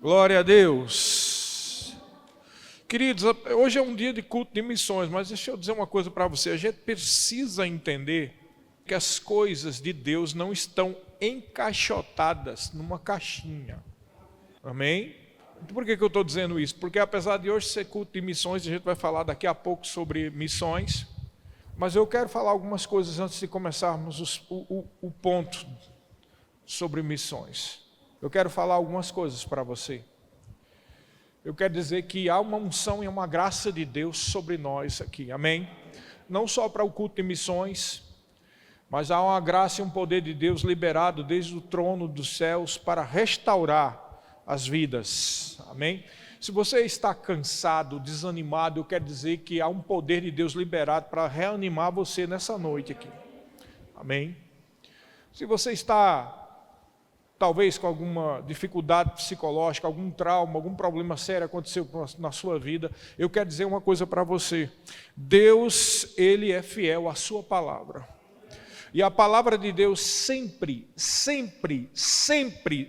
Glória a Deus. Queridos, hoje é um dia de culto de missões, mas deixa eu dizer uma coisa para você. A gente precisa entender que as coisas de Deus não estão encaixotadas numa caixinha. Amém? Por que eu estou dizendo isso? Porque apesar de hoje ser culto de missões, a gente vai falar daqui a pouco sobre missões, mas eu quero falar algumas coisas antes de começarmos o ponto sobre missões. Eu quero falar algumas coisas para você. Eu quero dizer que há uma unção e uma graça de Deus sobre nós aqui, amém? Não só para o culto de missões, mas há uma graça e um poder de Deus liberado desde o trono dos céus para restaurar as vidas, amém? Se você está cansado, desanimado, eu quero dizer que há um poder de Deus liberado para reanimar você nessa noite aqui, amém? Se você está talvez com alguma dificuldade psicológica, algum trauma, algum problema sério aconteceu na sua vida, eu quero dizer uma coisa para você. Deus, Ele é fiel à sua palavra. E a palavra de Deus sempre,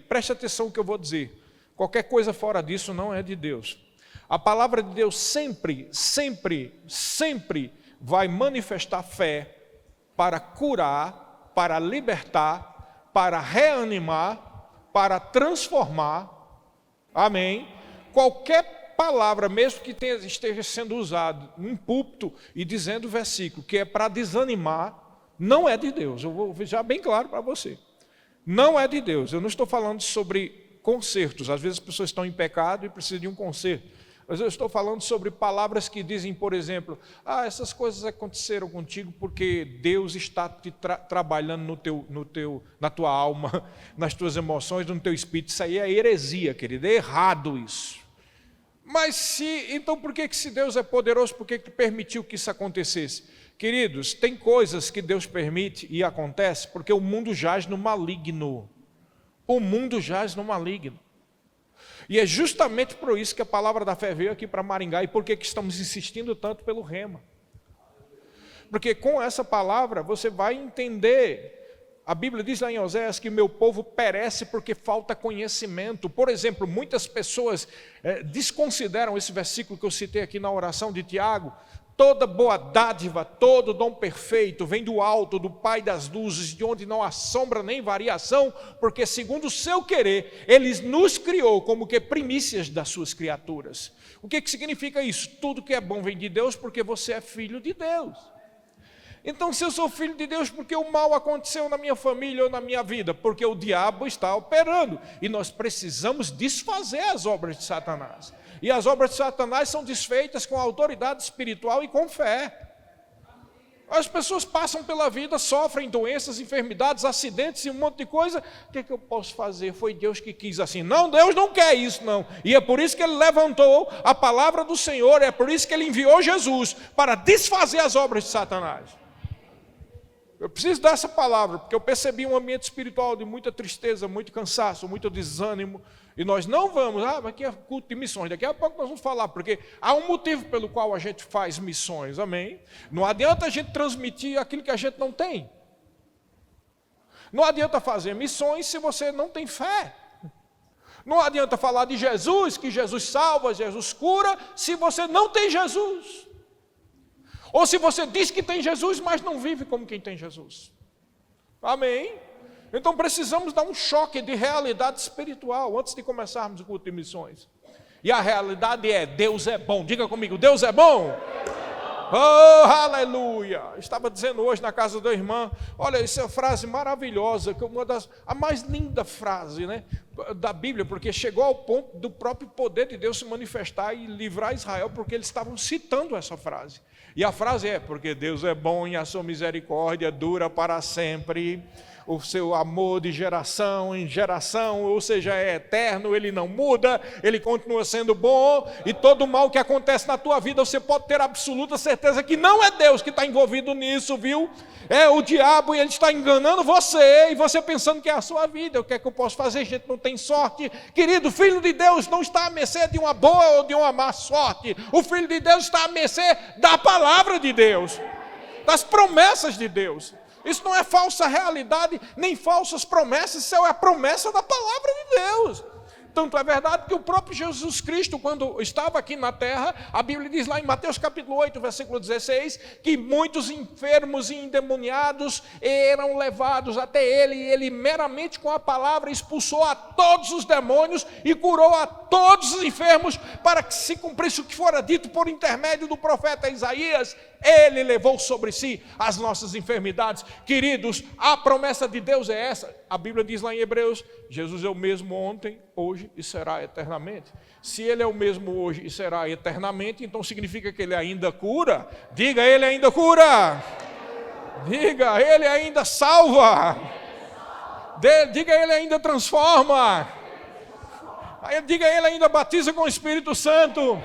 preste atenção no que eu vou dizer. Qualquer coisa fora disso não é de Deus. A palavra de Deus sempre vai manifestar fé para curar, para libertar, para reanimar, para transformar, amém? Qualquer palavra, mesmo que esteja sendo usada num púlpito e dizendo o versículo, que é para desanimar, não é de Deus. Eu vou deixar bem claro para você. Não é de Deus. Eu não estou falando sobre consertos. Às vezes as pessoas estão em pecado e precisam de um conserto. Mas eu estou falando sobre palavras que dizem, por exemplo, essas coisas aconteceram contigo porque Deus está te trabalhando na tua alma, nas tuas emoções, no teu espírito. Isso aí é heresia, querido, é errado isso. Mas então por que se Deus é poderoso, por que permitiu que isso acontecesse? Queridos, tem coisas que Deus permite e acontece porque o mundo jaz no maligno. O mundo jaz no maligno. E é justamente por isso que a palavra da fé veio aqui para Maringá e por que estamos insistindo tanto pelo rema. Porque com essa palavra você vai entender. A Bíblia diz lá em Oséias que meu povo perece porque falta conhecimento. Por exemplo, muitas pessoas desconsideram esse versículo que eu citei aqui na oração de Tiago. Toda boa dádiva, todo dom perfeito vem do alto, do Pai das luzes, de onde não há sombra nem variação, porque segundo o seu querer, Ele nos criou como que primícias das suas criaturas. O que significa isso? Tudo que é bom vem de Deus porque você é filho de Deus. Então, se eu sou filho de Deus, porque o mal aconteceu na minha família ou na minha vida? Porque o diabo está operando e nós precisamos desfazer as obras de Satanás. E as obras de Satanás são desfeitas com autoridade espiritual e com fé. As pessoas passam pela vida, sofrem doenças, enfermidades, acidentes e um monte de coisa. O que eu posso fazer? Foi Deus que quis assim. Não, Deus não quer isso não. E é por isso que Ele levantou a palavra do Senhor, é por isso que Ele enviou Jesus para desfazer as obras de Satanás. Eu preciso dessa palavra, porque eu percebi um ambiente espiritual de muita tristeza, muito cansaço, muito desânimo, e nós não vamos, mas aqui é culto de missões, daqui a pouco nós vamos falar, porque há um motivo pelo qual a gente faz missões, amém? Não adianta a gente transmitir aquilo que a gente não tem. Não adianta fazer missões se você não tem fé. Não adianta falar de Jesus, que Jesus salva, Jesus cura, se você não tem Jesus. Ou se você diz que tem Jesus, mas não vive como quem tem Jesus. Amém? Então precisamos dar um choque de realidade espiritual antes de começarmos o culto de missões. E a realidade é, Deus é bom. Diga comigo, Deus é bom? Oh, aleluia! Estava dizendo hoje na casa da irmã, olha, essa é uma frase maravilhosa, que é a mais linda frase, né, da Bíblia, porque chegou ao ponto do próprio poder de Deus se manifestar e livrar Israel, porque eles estavam citando essa frase. E a frase é, porque Deus é bom e a sua misericórdia dura para sempre, o seu amor de geração em geração, ou seja, é eterno, Ele não muda, Ele continua sendo bom, e todo mal que acontece na tua vida, você pode ter absoluta certeza que não é Deus que está envolvido nisso, viu? É o diabo e ele está enganando você, e você pensando que é a sua vida. O que é que eu posso fazer? A gente não tem sorte. Querido, o Filho de Deus não está à mercê de uma boa ou de uma má sorte. O Filho de Deus está à mercê da palavra de Deus, das promessas de Deus. Isso não é falsa realidade, nem falsas promessas, isso é a promessa da palavra de Deus. Tanto é verdade que o próprio Jesus Cristo, quando estava aqui na terra, a Bíblia diz lá em Mateus capítulo 8, versículo 16, que muitos enfermos e endemoniados eram levados até ele, e ele meramente com a palavra expulsou a todos os demônios e curou a todos os enfermos, para que se cumprisse o que fora dito por intermédio do profeta Isaías. Ele levou sobre si as nossas enfermidades. Queridos, a promessa de Deus é essa. A Bíblia diz lá em Hebreus, Jesus é o mesmo ontem, hoje e será eternamente. Se ele é o mesmo hoje e será eternamente, então significa que ele ainda cura. Diga, ele ainda cura. Diga, ele ainda salva. Diga, ele ainda transforma. Diga, ele ainda batiza com o Espírito Santo.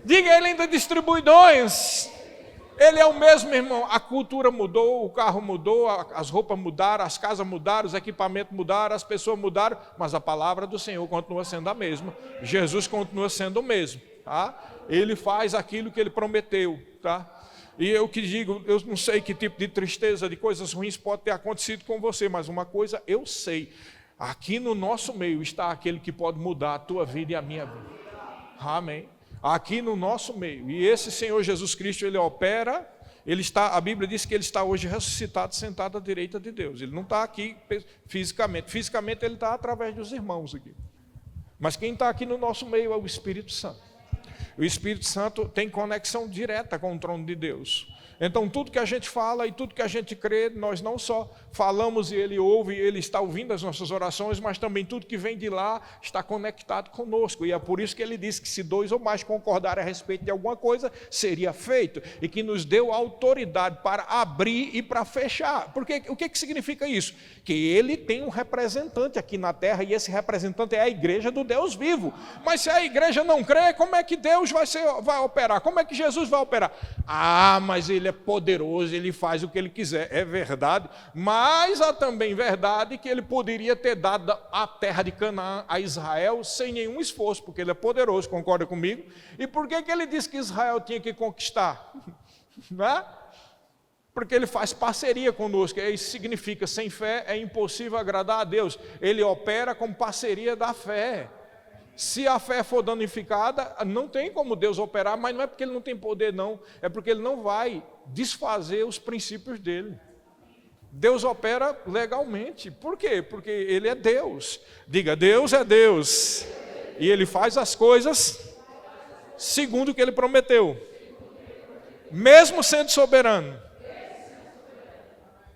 Diga, ele ainda distribui dons. Ele é o mesmo, irmão. A cultura mudou, o carro mudou, as roupas mudaram, as casas mudaram, os equipamentos mudaram, as pessoas mudaram, mas a palavra do Senhor continua sendo a mesma. Jesus continua sendo o mesmo, tá? Ele faz aquilo que ele prometeu, tá? E eu que digo, eu não sei que tipo de tristeza, de coisas ruins pode ter acontecido com você, mas uma coisa eu sei: aqui no nosso meio está aquele que pode mudar a tua vida e a minha vida. Amém. Aqui no nosso meio, e esse Senhor Jesus Cristo, ele opera, ele está, a Bíblia diz que ele está hoje ressuscitado, sentado à direita de Deus. Ele não está aqui fisicamente ele está através dos irmãos aqui, mas quem está aqui no nosso meio é o Espírito Santo. O Espírito Santo tem conexão direta com o trono de Deus. Então tudo que a gente fala e tudo que a gente crê, nós não só falamos e ele ouve, ele está ouvindo as nossas orações, mas também tudo que vem de lá está conectado conosco. E é por isso que ele diz que se dois ou mais concordarem a respeito de alguma coisa, seria feito. E que nos deu autoridade para abrir e para fechar. Porque o que significa isso? Que ele tem um representante aqui na terra, e esse representante é a igreja do Deus vivo. Mas se a igreja não crê, como é que Deus vai operar? Como é que Jesus vai operar? Mas ele é poderoso, ele faz o que ele quiser. É verdade, mas há também verdade que ele poderia ter dado a terra de Canaã a Israel sem nenhum esforço, porque ele é poderoso, concorda comigo? E por que ele disse que Israel tinha que conquistar? Não é? Porque ele faz parceria conosco. Isso significa, sem fé é impossível agradar a Deus. Ele opera com parceria da fé. Se a fé for danificada, não tem como Deus operar, mas não é porque ele não tem poder, não. É porque ele não vai desfazer os princípios dele. Deus opera legalmente. Por quê? Porque ele é Deus. Diga, Deus é Deus. E ele faz as coisas segundo o que ele prometeu. Mesmo sendo soberano.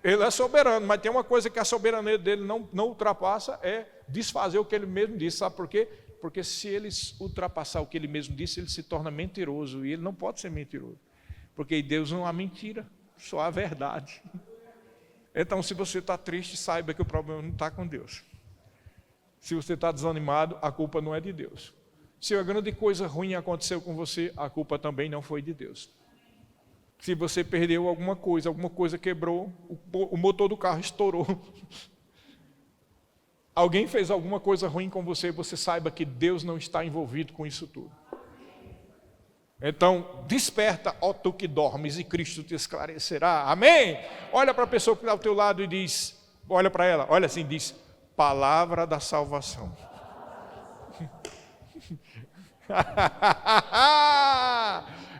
Ele é soberano, mas tem uma coisa que a soberania dele não ultrapassa, é desfazer o que ele mesmo disse. Sabe por quê? Porque se ele ultrapassar o que ele mesmo disse, ele se torna mentiroso, e ele não pode ser mentiroso, porque em Deus não há mentira, só há verdade. Então, se você está triste, saiba que o problema não está com Deus. Se você está desanimado, a culpa não é de Deus. Se uma grande coisa ruim aconteceu com você, a culpa também não foi de Deus. Se você perdeu alguma coisa quebrou, o motor do carro estourou, alguém fez alguma coisa ruim com você, você saiba que Deus não está envolvido com isso tudo. Então, desperta, ó tu que dormes, e Cristo te esclarecerá. Amém? Olha para a pessoa que está ao teu lado e diz, olha para ela, olha assim, diz, palavra da salvação.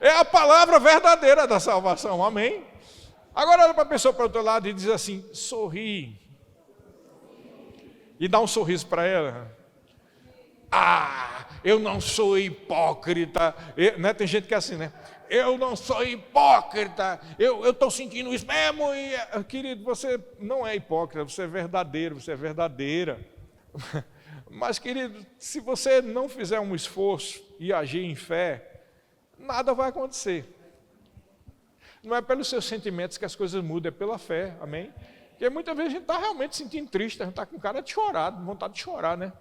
É a palavra verdadeira da salvação, amém? Agora olha para a pessoa para o teu lado e diz assim, sorri. E dá um sorriso para ela. Eu não sou hipócrita. Né? Tem gente que é assim, né? Eu não sou hipócrita. Eu estou sentindo isso mesmo. E, querido, você não é hipócrita, você é verdadeiro, você é verdadeira. Mas, querido, se você não fizer um esforço e agir em fé, nada vai acontecer. Não é pelos seus sentimentos que as coisas mudam, é pela fé, amém? Porque muitas vezes a gente está realmente sentindo triste, a gente está com cara de chorar, vontade de chorar, né?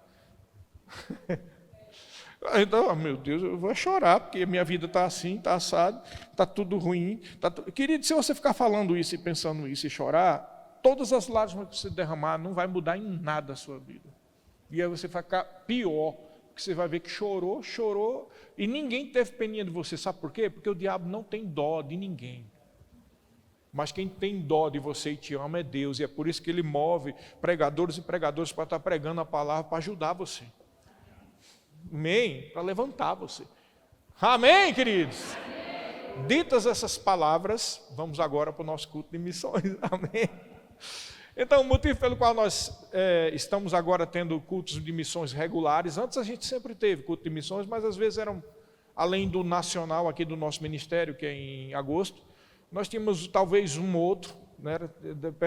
Então, meu Deus, eu vou chorar, porque a minha vida está assim, está assado, está tudo ruim. Querido, se você ficar falando isso e pensando isso e chorar, todas as lágrimas que você derramar não vai mudar em nada a sua vida. E aí você vai ficar pior, porque você vai ver que chorou, e ninguém teve peninha de você. Sabe por quê? Porque o diabo não tem dó de ninguém. Mas quem tem dó de você e te ama é Deus, e é por isso que ele move pregadores e pregadoras para estar pregando a palavra, para ajudar você. Amém? Para levantar você. Amém, queridos? Amém. Ditas essas palavras, vamos agora para o nosso culto de missões. Amém? Então, o motivo pelo qual nós estamos agora tendo cultos de missões regulares, antes a gente sempre teve culto de missões, mas às vezes eram, além do nacional aqui do nosso ministério, que é em agosto, nós tínhamos talvez um outro, né?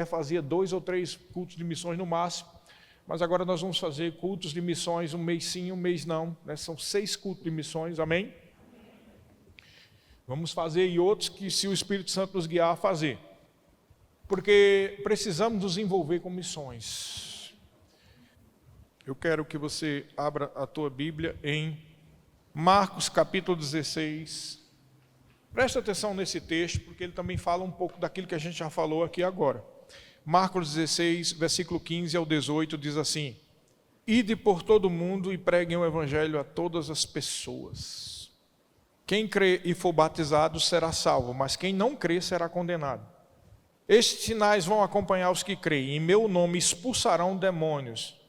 Fazia 2 ou 3 cultos de missões no máximo, mas agora nós vamos fazer cultos de missões, um mês sim, um mês não, né? São 6 cultos de missões, amém? Vamos fazer e outros que, se o Espírito Santo nos guiar, a fazer. Porque precisamos nos envolver com missões. Eu quero que você abra a tua Bíblia em Marcos capítulo 16. Presta atenção nesse texto, porque ele também fala um pouco daquilo que a gente já falou aqui agora. Marcos 16, versículo 15 ao 18, diz assim: Ide por todo o mundo e preguem o evangelho a todas as pessoas. Quem crê e for batizado será salvo, mas quem não crê será condenado. Estes sinais vão acompanhar os que creem. Em meu nome expulsarão demônios.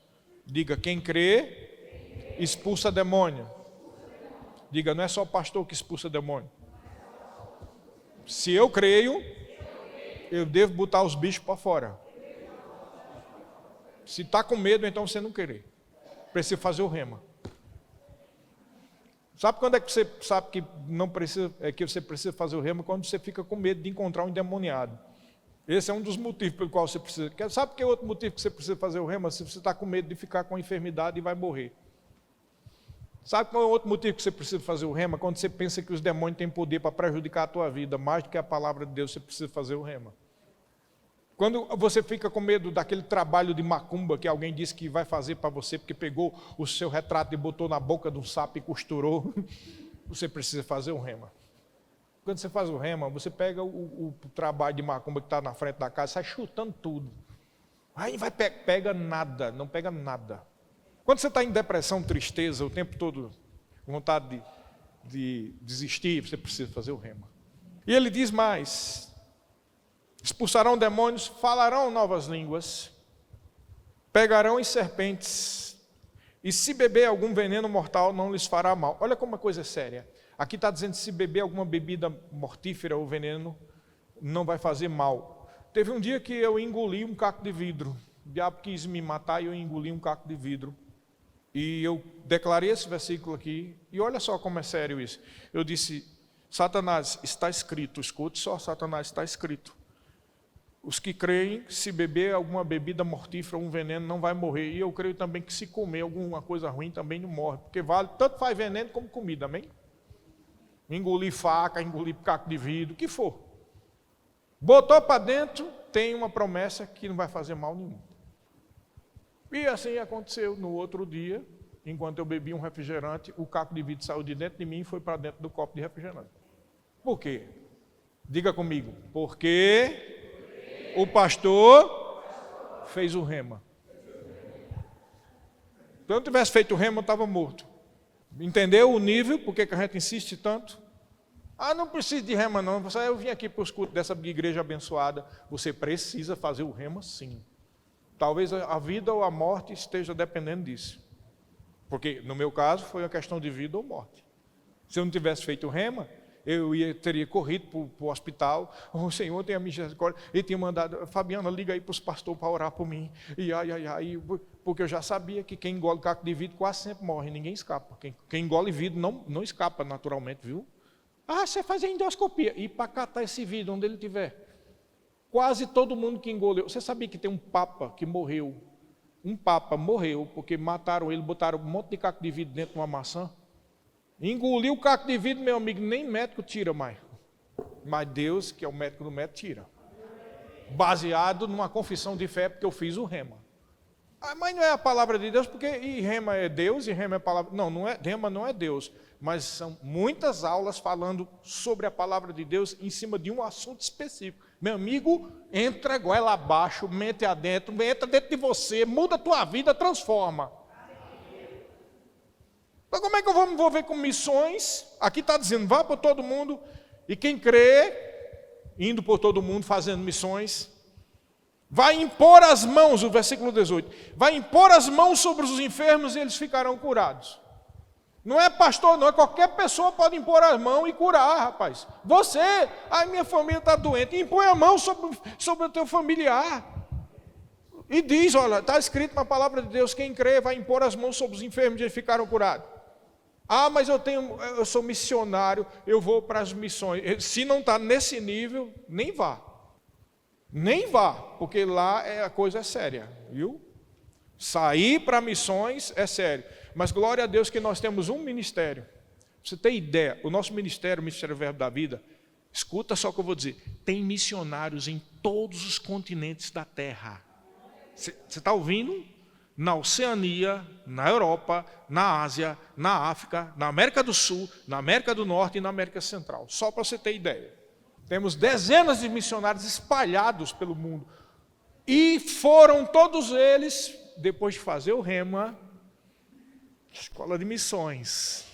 Diga, quem crê, expulsa demônio. Diga, não é só o pastor que expulsa demônio. Se eu creio, eu devo botar os bichos para fora. Se está com medo, então você não querer. Precisa fazer o rema. Sabe quando é que você sabe que não precisa, que você precisa fazer o rema? Quando você fica com medo de encontrar um endemoniado. Esse é um dos motivos pelo qual você precisa. Sabe que é outro motivo que você precisa fazer o rema? Se você está com medo de ficar com a enfermidade e vai morrer. Sabe qual é o outro motivo que você precisa fazer o rema? Quando você pensa que os demônios têm poder para prejudicar a tua vida, mais do que a palavra de Deus, você precisa fazer o rema. Quando você fica com medo daquele trabalho de macumba que alguém disse que vai fazer para você, porque pegou o seu retrato e botou na boca de um sapo e costurou, você precisa fazer o rema. Quando você faz o rema, você pega o trabalho de macumba que está na frente da casa, sai chutando tudo. Aí vai pega nada, não pega nada. Quando você está em depressão, tristeza, o tempo todo, vontade de desistir, você precisa fazer o rema. E ele diz mais: expulsarão demônios, falarão novas línguas, pegarão em serpentes, e se beber algum veneno mortal, não lhes fará mal. Olha como uma coisa é séria. Aqui está dizendo que se beber alguma bebida mortífera ou veneno, não vai fazer mal. Teve um dia que eu engoli um caco de vidro. O diabo quis me matar e eu engoli um caco de vidro. E eu declarei esse versículo aqui. E olha só como é sério isso. Eu disse, Satanás, está escrito. Escute só, Satanás, está escrito. Os que creem, se beber alguma bebida mortífera ou um veneno, não vai morrer. E eu creio também que se comer alguma coisa ruim, também não morre. Porque vale, tanto faz veneno como comida, amém? Engolir faca, engolir caco de vidro, o que for. Botou para dentro, tem uma promessa que não vai fazer mal nenhum. E assim aconteceu. No outro dia, enquanto eu bebi um refrigerante, o caco de vidro saiu de dentro de mim e foi para dentro do copo de refrigerante. Por quê? Diga comigo. Porque o pastor fez o rema. Se eu não tivesse feito o rema, eu estava morto. Entendeu o nível? Por que a gente insiste tanto? Ah, não precisa de rema não. Eu vim aqui para os cultos dessa igreja abençoada. Você precisa fazer o rema sim. Talvez a vida ou a morte esteja dependendo disso. Porque no meu caso foi uma questão de vida ou morte. Se eu não tivesse feito o rema, eu teria corrido para o hospital. O Senhor tem a misericórdia. Ele tinha mandado, Fabiana, liga aí para os pastores para orar por mim. E porque eu já sabia que quem engole caco de vidro quase sempre morre, ninguém escapa. Quem engole vidro não escapa naturalmente, viu? Ah, você faz a endoscopia. E para catar esse vidro, onde ele estiver. Quase todo mundo que engoleu. Você sabia que tem um papa que morreu? Um papa morreu porque mataram ele, botaram um monte de caco de vidro dentro de uma maçã. Engoliu o caco de vidro, meu amigo, nem médico tira mais. Mas Deus, que é o médico do médico, tira. Baseado numa confissão de fé, porque eu fiz o rema. Ah, mas não é a palavra de Deus, porque e rema é Deus e rema é palavra. Não é, rema não é Deus. Mas são muitas aulas falando sobre a palavra de Deus em cima de um assunto específico. Meu amigo, entra goela abaixo, mente adentro, entra dentro de você, muda a tua vida, transforma. Então como é que eu vou me envolver com missões? Aqui está dizendo, vá por todo mundo, e quem crê, indo por todo mundo, fazendo missões, vai impor as mãos, o versículo 18, vai impor as mãos sobre os enfermos e eles ficarão curados. Não é pastor, não, é qualquer pessoa pode impor as mãos e curar, rapaz. Você, a minha família está doente, impõe a mão sobre o teu familiar. E diz, olha, está escrito na palavra de Deus, quem crê vai impor as mãos sobre os enfermos e eles ficaram curados. Ah, mas eu sou missionário, eu vou para as missões. Se não está nesse nível, nem vá. Nem vá, porque lá a coisa é séria, viu? Sair para missões é sério. Mas glória a Deus que nós temos um ministério. Pra você ter ideia, o nosso ministério, o Ministério Verbo da Vida, escuta só o que eu vou dizer, tem missionários em todos os continentes da terra. Você está ouvindo? Na Oceania, na Europa, na Ásia, na África, na América do Sul, na América do Norte e na América Central. Só para você ter ideia. Temos dezenas de missionários espalhados pelo mundo. E foram todos eles, depois de fazer o Rema, escola de missões.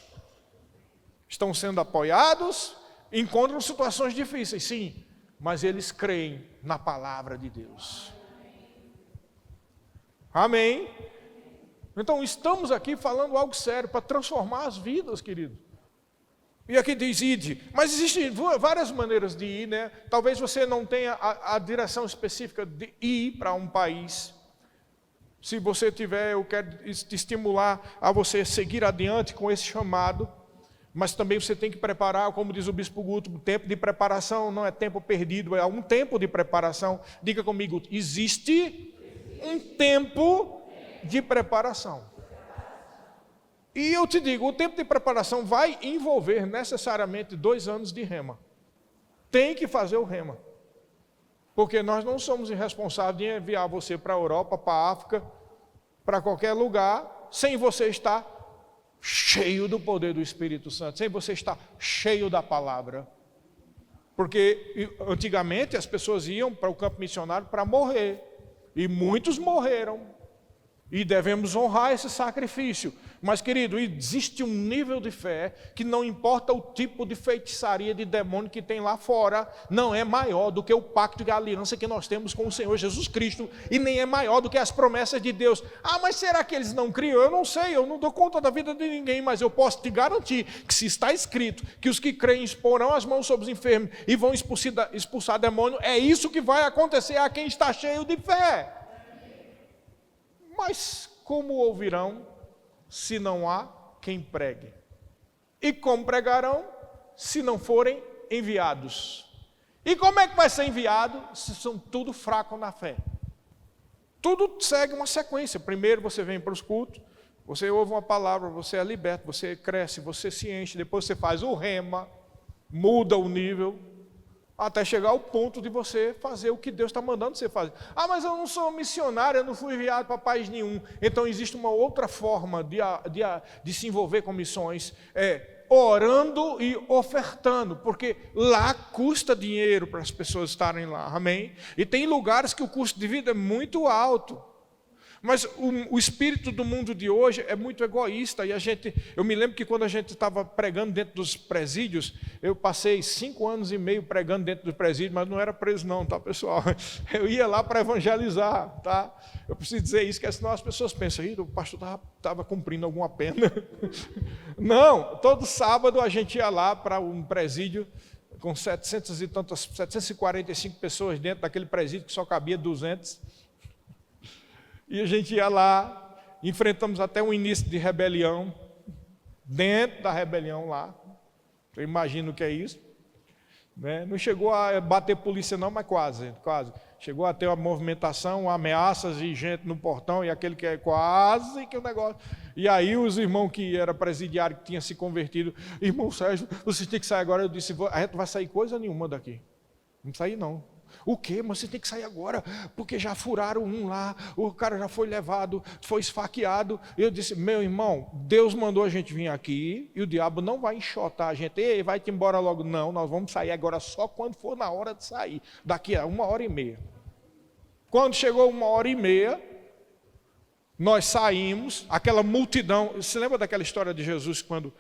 Estão sendo apoiados, encontram situações difíceis, sim, mas eles creem na palavra de Deus. Amém? Então estamos aqui falando algo sério para transformar as vidas, querido. E aqui diz ide, mas existem várias maneiras de ir, né? Talvez você não tenha a direção específica de ir para um país. Se você tiver, eu quero te estimular a você seguir adiante com esse chamado, mas também você tem que preparar, como diz o Bispo Guto, o tempo de preparação não é tempo perdido, é um tempo de preparação. Diga comigo, existe um tempo de preparação. E eu te digo, o tempo de preparação vai envolver necessariamente 2 anos de rema. Tem que fazer o rema. Porque nós não somos irresponsáveis de enviar você para a Europa, para a África, para qualquer lugar, sem você estar cheio do poder do Espírito Santo, sem você estar cheio da palavra. Porque antigamente as pessoas iam para o campo missionário para morrer. E muitos morreram. E devemos honrar esse sacrifício. Mas, querido, existe um nível de fé que não importa o tipo de feitiçaria de demônio que tem lá fora, não é maior do que o pacto e a aliança que nós temos com o Senhor Jesus Cristo, e nem é maior do que as promessas de Deus. Ah, mas será que eles não criam? Eu não sei, eu não dou conta da vida de ninguém, mas eu posso te garantir que se está escrito que os que creem exporão as mãos sobre os enfermos e vão expulsar demônio, é isso que vai acontecer a quem está cheio de fé. Mas como ouvirão se não há quem pregue? E como pregarão se não forem enviados? E como é que vai ser enviado se são tudo fraco na fé? Tudo segue uma sequência. Primeiro você vem para os cultos, você ouve uma palavra, você é liberto, você cresce, você se enche, depois você faz o rema, muda o nível, até chegar ao ponto de você fazer o que Deus está mandando você fazer. Ah, mas eu não sou missionário, eu não fui enviado para país nenhum. Então existe uma outra forma de se envolver com missões, orando e ofertando, porque lá custa dinheiro para as pessoas estarem lá, amém? E tem lugares que o custo de vida é muito alto. Mas o espírito do mundo de hoje é muito egoísta. E eu me lembro que quando a gente estava pregando dentro dos presídios, eu passei 5 anos e meio pregando dentro dos presídios, mas não era preso não, tá, pessoal? Eu ia lá para evangelizar, tá? Eu preciso dizer isso, que senão as pessoas pensam, o pastor estava cumprindo alguma pena. Não, todo sábado a gente ia lá para um presídio com 745 pessoas dentro daquele presídio que só cabia 200. E a gente ia lá, enfrentamos até um início de rebelião, dentro da rebelião lá. Eu imagino o que é isso. Né? Não chegou a bater polícia não, mas quase. Chegou a ter uma movimentação, ameaças e gente no portão, e aquele que é quase que o negócio. E aí os irmãos que era presidiário, que tinha se convertido, irmão Sérgio, você tem que sair agora. Eu disse, a gente não vai sair coisa nenhuma daqui. Não sair não. O quê? Mas você tem que sair agora, porque já furaram um lá, o cara já foi levado, foi esfaqueado. Eu disse, meu irmão, Deus mandou a gente vir aqui, e o diabo não vai enxotar a gente, ei, vai-te embora logo. Não, nós vamos sair agora só quando for na hora de sair, daqui a 1h30. Quando chegou 1h30, nós saímos, aquela multidão, você lembra daquela história de Jesus, quando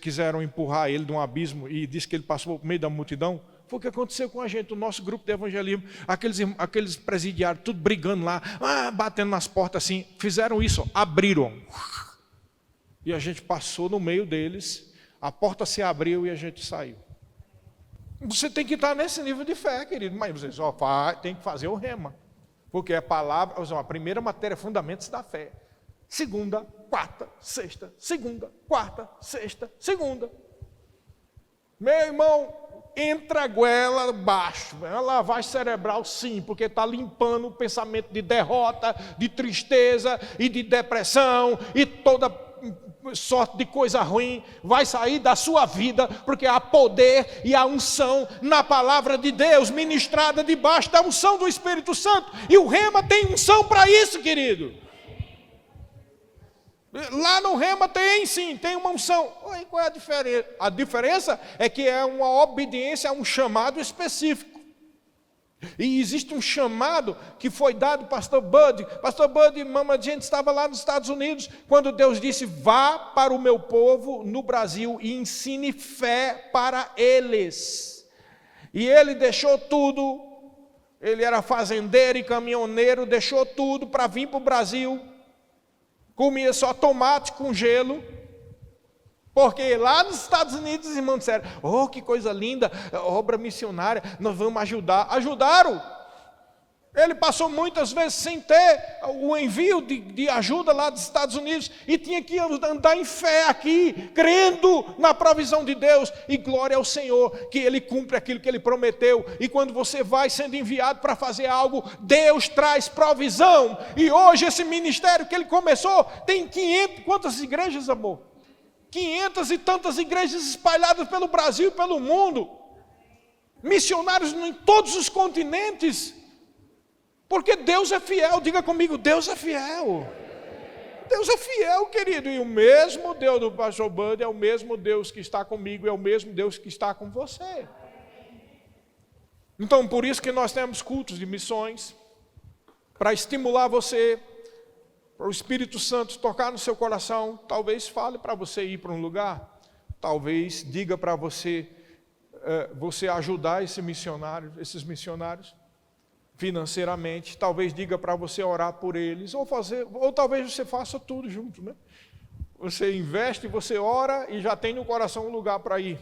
quiseram empurrar ele de um abismo, e disse que ele passou por meio da multidão? Foi o que aconteceu com a gente, o nosso grupo de evangelismo, aqueles presidiários, tudo brigando lá, batendo nas portas assim, fizeram isso, abriram. E a gente passou no meio deles, a porta se abriu e a gente saiu. Você tem que estar nesse nível de fé, querido. Mas você só tem que fazer o rema. Porque a palavra, a primeira matéria é fundamentos da fé. Segunda, quarta, sexta, segunda, quarta, sexta, segunda. Meu irmão, entra a goela abaixo. É uma lavagem cerebral, sim, porque está limpando o pensamento de derrota, de tristeza e de depressão e toda sorte de coisa ruim vai sair da sua vida, porque há poder e há unção na palavra de Deus, ministrada debaixo da unção do Espírito Santo, e o rema tem unção para isso, querido. Lá no rema tem sim, tem uma unção. Qual é a diferença? A diferença é que é uma obediência a um chamado específico. E existe um chamado que foi dado ao pastor Bud. Pastor Bud e Mama Gente estava lá nos Estados Unidos, quando Deus disse, vá para o meu povo no Brasil e ensine fé para eles. E ele deixou tudo, ele era fazendeiro e caminhoneiro, deixou tudo para vir para o Brasil, comia só tomate com gelo, porque lá nos Estados Unidos os irmãos disseram, oh, que coisa linda, obra missionária, nós vamos ajudar. Ajudaram. Ele passou muitas vezes sem ter o envio de ajuda lá dos Estados Unidos, e tinha que andar em fé aqui, crendo na provisão de Deus, e glória ao Senhor, que Ele cumpre aquilo que Ele prometeu. E quando você vai sendo enviado para fazer algo, Deus traz provisão. E hoje esse ministério que Ele começou, tem 500, quantas igrejas, amor? 500 e tantas igrejas espalhadas pelo Brasil e pelo mundo, missionários em todos os continentes, porque Deus é fiel. Diga comigo, Deus é fiel. Deus é fiel, querido, e o mesmo Deus do pastor Bud é o mesmo Deus que está comigo, é o mesmo Deus que está com você. Então, por isso que nós temos cultos de missões, para estimular você, para o Espírito Santo tocar no seu coração. Talvez fale para você ir para um lugar, talvez diga para você, você ajudar esses missionários financeiramente, talvez diga para você orar por eles, ou talvez você faça tudo junto, né? Você investe, você ora e já tem no coração um lugar para ir.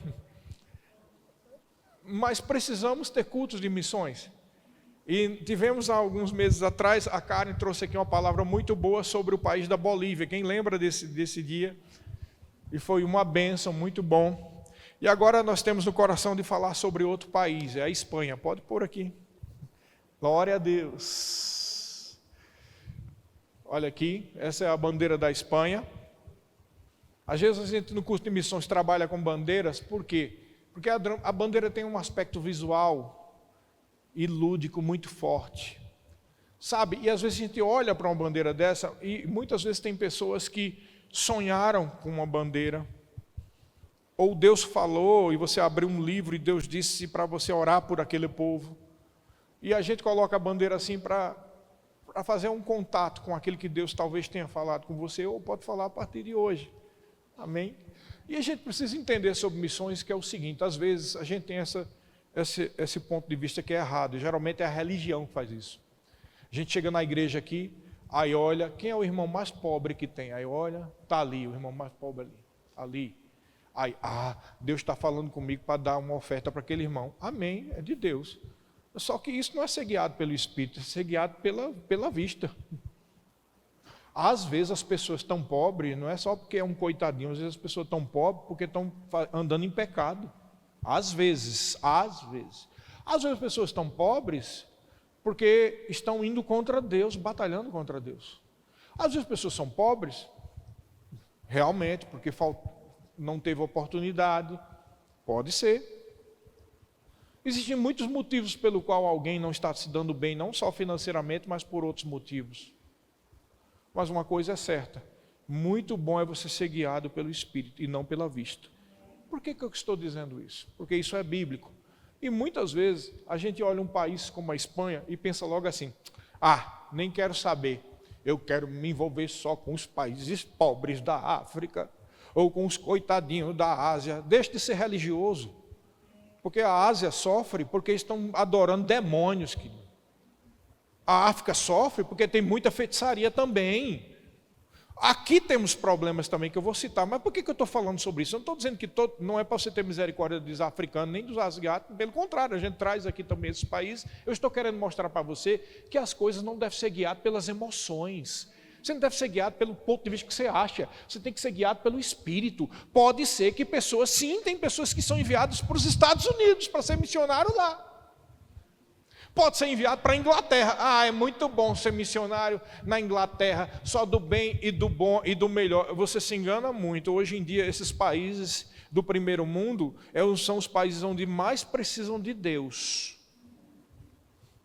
Mas precisamos ter cultos de missões. E tivemos há alguns meses atrás, a Karen trouxe aqui uma palavra muito boa sobre o país da Bolívia. Quem lembra desse dia? E foi uma bênção, muito bom. E agora nós temos no coração de falar sobre outro país, é a Espanha. Pode pôr aqui. Glória a Deus. Olha aqui, essa é a bandeira da Espanha. Às vezes a gente no curso de missões trabalha com bandeiras, por quê? Porque a bandeira tem um aspecto visual e lúdico muito forte, sabe? E às vezes a gente olha para uma bandeira dessa, e muitas vezes tem pessoas que sonharam com uma bandeira, ou Deus falou, e você abriu um livro, e Deus disse para você orar por aquele povo, e a gente coloca a bandeira assim para fazer um contato com aquele que Deus talvez tenha falado com você, ou pode falar a partir de hoje, amém? E a gente precisa entender sobre missões, que é o seguinte, às vezes a gente tem esse ponto de vista que é errado, e geralmente é a religião que faz isso. A gente chega na igreja aqui, aí olha, quem é o irmão mais pobre que tem? Aí olha, está ali, o irmão mais pobre ali. Aí, Deus está falando comigo para dar uma oferta para aquele irmão. Amém, é de Deus. Só que isso não é ser guiado pelo Espírito, é ser guiado pela vista. Às vezes as pessoas estão pobres, não é só porque é um coitadinho, às vezes as pessoas estão pobres porque estão andando em pecado. Às vezes as pessoas estão pobres porque estão indo contra Deus, batalhando contra Deus. Às vezes as pessoas são pobres realmente porque não teve oportunidade, pode ser. Existem muitos motivos pelo qual alguém não está se dando bem, não só financeiramente, mas por outros motivos. Mas uma coisa é certa, muito bom é você ser guiado pelo Espírito e não pela vista. Por que eu estou dizendo isso? Porque isso é bíblico. E muitas vezes a gente olha um país como a Espanha e pensa logo assim, nem quero saber, eu quero me envolver só com os países pobres da África, ou com os coitadinhos da Ásia. Deixe de ser religioso, porque a Ásia sofre porque estão adorando demônios. A África sofre porque tem muita feitiçaria também. Aqui temos problemas também que eu vou citar, mas por que eu estou falando sobre isso? Eu não estou dizendo que não é para você ter misericórdia dos africanos, nem dos asiáticos, pelo contrário, a gente traz aqui também esses países. Eu estou querendo mostrar para você que as coisas não devem ser guiadas pelas emoções. Você não deve ser guiado pelo ponto de vista que você acha, você tem que ser guiado pelo Espírito. Pode ser que pessoas, sim, tem pessoas que são enviadas para os Estados Unidos para ser missionário lá. Pode ser enviado para a Inglaterra. É muito bom ser missionário na Inglaterra, só do bem e do bom e do melhor. Você se engana muito. Hoje em dia, esses países do primeiro mundo são os países onde mais precisam de Deus.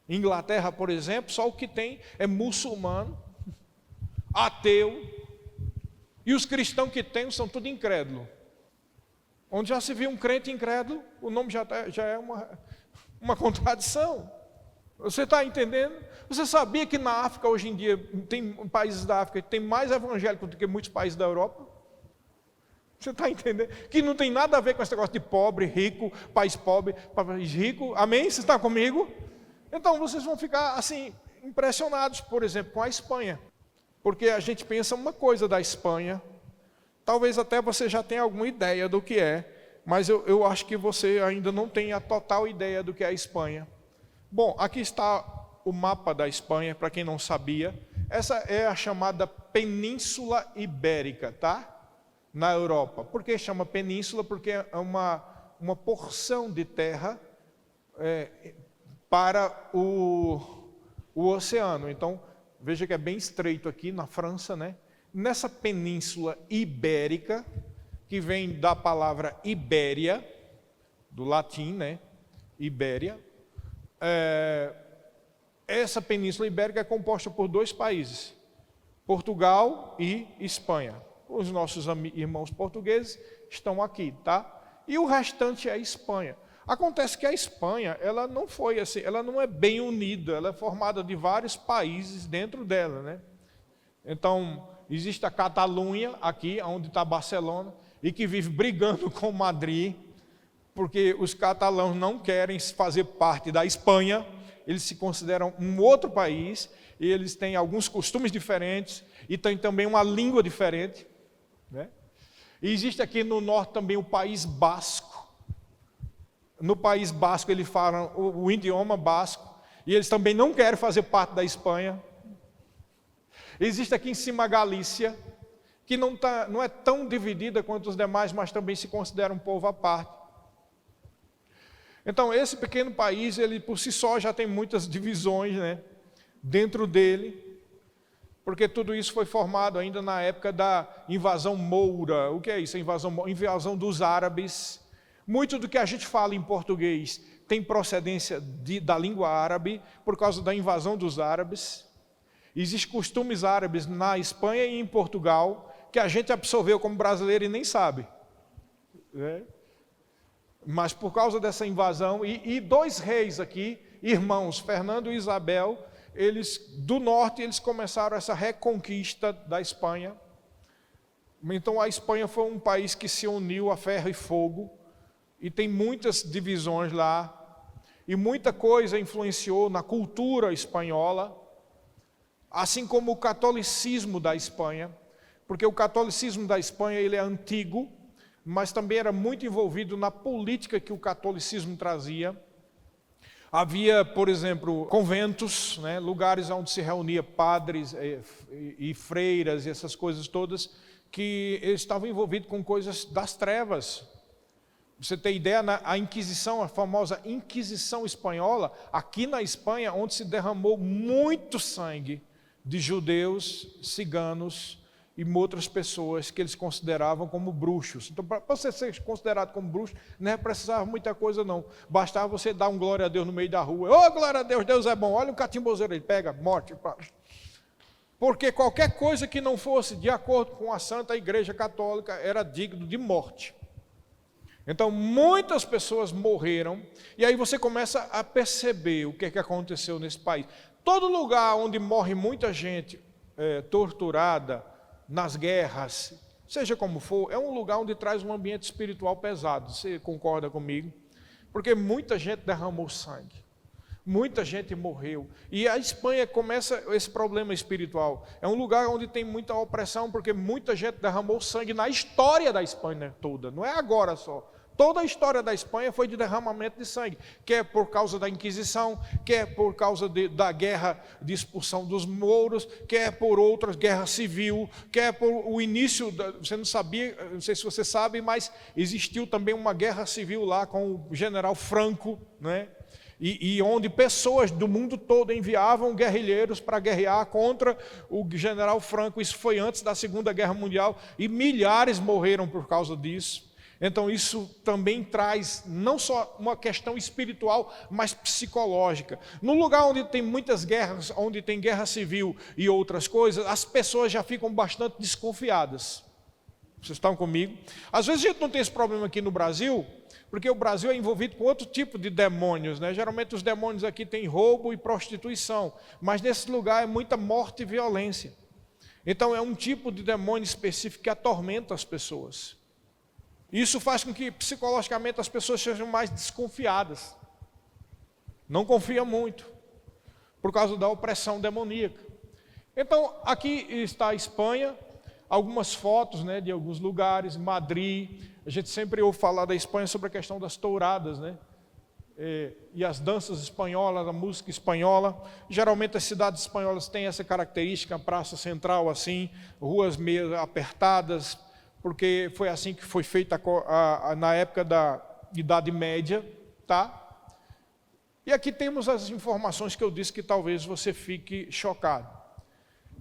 Inglaterra, por exemplo, só o que tem é muçulmano, ateu, e os cristãos que tem são tudo incrédulo. Onde já se viu um crente incrédulo, o nome já é uma contradição. Você está entendendo? Você sabia que na África hoje em dia, tem países da África que tem mais evangélicos do que muitos países da Europa? Você está entendendo? Que não tem nada a ver com esse negócio de pobre, rico, país pobre, país rico. Amém? Você está comigo? Então vocês vão ficar assim, impressionados, por exemplo, com a Espanha. Porque a gente pensa uma coisa da Espanha, talvez até você já tenha alguma ideia do que é, mas eu acho que você ainda não tem a total ideia do que é a Espanha. Bom, aqui está o mapa da Espanha, para quem não sabia. Essa é a chamada Península Ibérica, tá? Na Europa. Por que chama península? Porque é uma porção de terra para o oceano. Então, veja que é bem estreito aqui na França, né? Nessa Península Ibérica, que vem da palavra Ibéria, do latim, né? Ibéria. Essa Península Ibérica é composta por 2 países, Portugal e Espanha. Os nossos irmãos portugueses estão aqui, tá? E o restante é Espanha. Acontece que a Espanha, ela não foi assim, ela não é bem unida, ela é formada de vários países dentro dela, né? Então, existe a Catalunha aqui, onde está Barcelona, e que vive brigando com Madrid, porque os catalãos não querem fazer parte da Espanha, eles se consideram um outro país, e eles têm alguns costumes diferentes, e têm também uma língua diferente, né? E existe aqui no norte também o País Basco. No País Basco eles falam o idioma basco, e eles também não querem fazer parte da Espanha. Existe aqui em cima a Galícia, que não é tão dividida quanto os demais, mas também se considera um povo à parte. Então, esse pequeno país, ele por si só já tem muitas divisões, né, dentro dele, porque tudo isso foi formado ainda na época da invasão moura. O que é isso? A invasão dos árabes. Muito do que a gente fala em português tem procedência da língua árabe, por causa da invasão dos árabes. Existem costumes árabes na Espanha e em Portugal, que a gente absorveu como brasileiro e nem sabe, né? Mas por causa dessa invasão, e 2 reis aqui, irmãos, Fernando e Isabel, eles do norte, eles começaram essa reconquista da Espanha. Então a Espanha foi um país que se uniu a ferro e fogo, e tem muitas divisões lá, e muita coisa influenciou na cultura espanhola, assim como o catolicismo da Espanha, porque o catolicismo da Espanha ele é antigo, mas também era muito envolvido na política que o catolicismo trazia. Havia, por exemplo, conventos, né, lugares onde se reunia padres e freiras e essas coisas todas, que eles estavam envolvidos com coisas das trevas. Você tem ideia, a Inquisição, a famosa Inquisição espanhola, aqui na Espanha, onde se derramou muito sangue de judeus, ciganos e outras pessoas que eles consideravam como bruxos. Então, para você ser considerado como bruxo, não precisava muita coisa não. Bastava você dar um glória a Deus no meio da rua. Ô, glória a Deus, Deus é bom. Olha um catimbozeiro, ele pega, morte. Porque qualquer coisa que não fosse de acordo com a Santa Igreja Católica era digno de morte. Então, muitas pessoas morreram, e aí você começa a perceber o que aconteceu nesse país. Todo lugar onde morre muita gente torturada, nas guerras, seja como for, é um lugar onde traz um ambiente espiritual pesado. Você concorda comigo? Porque muita gente derramou sangue. Muita gente morreu. E a Espanha começa esse problema espiritual. É um lugar onde tem muita opressão, porque muita gente derramou sangue na história da Espanha toda. Não é agora só. Toda a história da Espanha foi de derramamento de sangue. Quer por causa da Inquisição, quer por causa da guerra de expulsão dos mouros, quer por outras guerra civil, quer por o início, você não sabia, não sei se você sabe, mas existiu também uma guerra civil lá com o general Franco, né? E onde pessoas do mundo todo enviavam guerrilheiros para guerrear contra o general Franco. Isso foi antes da Segunda Guerra Mundial e milhares morreram por causa disso. Então isso também traz não só uma questão espiritual, mas psicológica. No lugar onde tem muitas guerras, onde tem guerra civil e outras coisas, as pessoas já ficam bastante desconfiadas. Vocês estão comigo? Às vezes a gente não tem esse problema aqui no Brasil, porque o Brasil é envolvido com outro tipo de demônios, né? Geralmente os demônios aqui têm roubo e prostituição, mas nesse lugar é muita morte e violência. Então é um tipo de demônio específico que atormenta as pessoas. Isso faz com que psicologicamente as pessoas sejam mais desconfiadas. Não confiam muito, por causa da opressão demoníaca. Então aqui está a Espanha, algumas fotos, né, de alguns lugares, Madrid. A gente sempre ouve falar da Espanha sobre a questão das touradas, né? E as danças espanholas, a música espanhola. Geralmente as cidades espanholas têm essa característica, a praça central assim, ruas meio apertadas, porque foi assim que foi feita na época da Idade Média, tá? E aqui temos as informações que eu disse que talvez você fique chocado.